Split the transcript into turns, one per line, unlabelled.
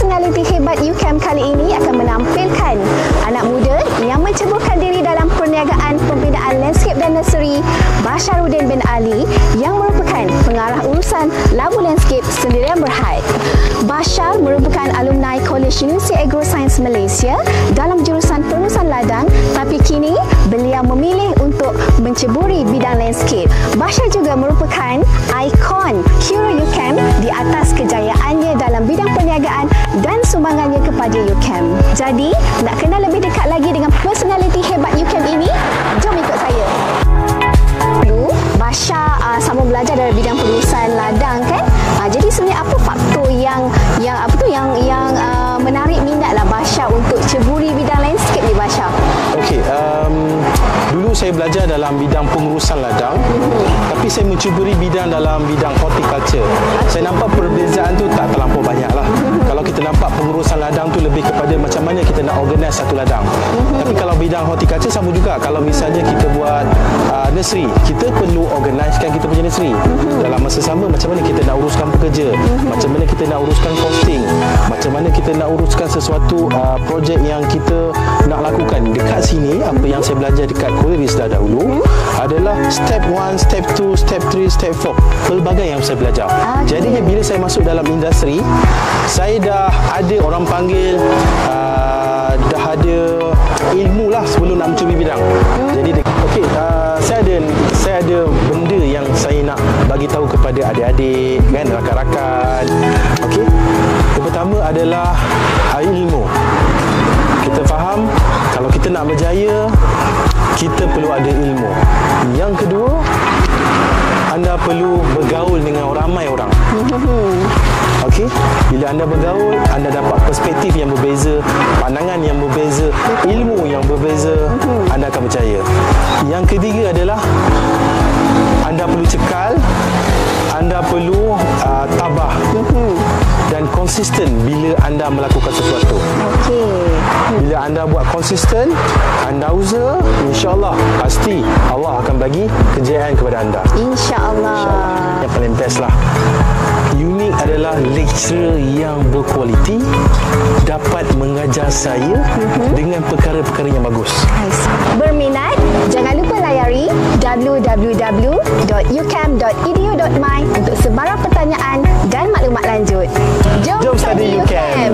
Personaliti hebat UCAM kali ini akan menampilkan anak muda yang menceburkan diri dalam perniagaan pembinaan landscape dan nursery, Basharuddin bin Ali, yang merupakan pengarah urusan Labu Landscape Sendirian Berhad. Bashar merupakan alumni College Universiti Agroscience Malaysia dalam jurusan pengurusan ladang, tapi kini beliau memilih untuk menceburi bidang landscape. Bashar juga merupakan ikon hero UCAM di atas kejayaannya dalam bidang perniagaan dan sumbangannya kepada UCAM. Jadi, nak kenal lebih dekat lagi dengan personaliti hebat UCAM ini? Jom ikut saya. Dulu, Bashar sama belajar dari bidang pengurusan ladang kan? Jadi sebenarnya apa faktor yang menarik minatlah Bashar untuk ceburi bidang landscape ni, Bashar?
Okey, dulu saya belajar dalam bidang pengurusan ladang, tapi saya mencuburi bidang dalam bidang horticulture. Saya nampak perbezaan tu tak terlampau banyak lah. Kalau kita nampak pengurusan ladang tu lebih kepada macam mana kita nak organize satu ladang. Tapi kalau bidang horticulture sama juga. Kalau misalnya kita buat nursery, kita perlu organizekan kita punya nursery. Dalam masa sama, macam mana kita nak uruskan pekerja, macam mana kita nak uruskan costing, macam mana kita nak uruskan sesuatu projek yang kita nak lakukan. Dekat sini, apa yang saya belajar dekat Quarries dah dahulu adalah step 1, step 2, step 3, step 4. Pelbagai yang saya belajar. Jadinya bila saya masuk dalam industri, saya dah ada orang panggil, dah ada ilmu lah sebelum nak mencuburi bidang. Jadi okey, saya ada benda yang saya nak bagi tahu kepada adik-adik kan, rakan-rakan. Okey. Yang pertama adalah ilmu. Kita faham kalau kita nak berjaya, kita perlu ada ilmu. Yang kedua, anda perlu bergaul dengan ramai orang. Okey, bila anda bergaul, anda dapat perspektif yang berbeza, pandangan yang berbeza, ilmu yang berbeza, anda akan berjaya. Yang ketiga adalah anda perlu cekal, anda perlu tabah dan konsisten bila anda melakukan sesuatu. Bila anda buat konsisten, anda usaha, insya-Allah pasti Allah akan bagi kejayaan kepada anda.
Insya-Allah.
Yang paling best lah, unik adalah lecturer yang berkualiti dapat mengajar saya dengan perkara-perkara yang bagus.
Berminat? Jangan lupa layari www.ucam.edu.my untuk sebarang pertanyaan dan maklumat lanjut. Jom study UCAM!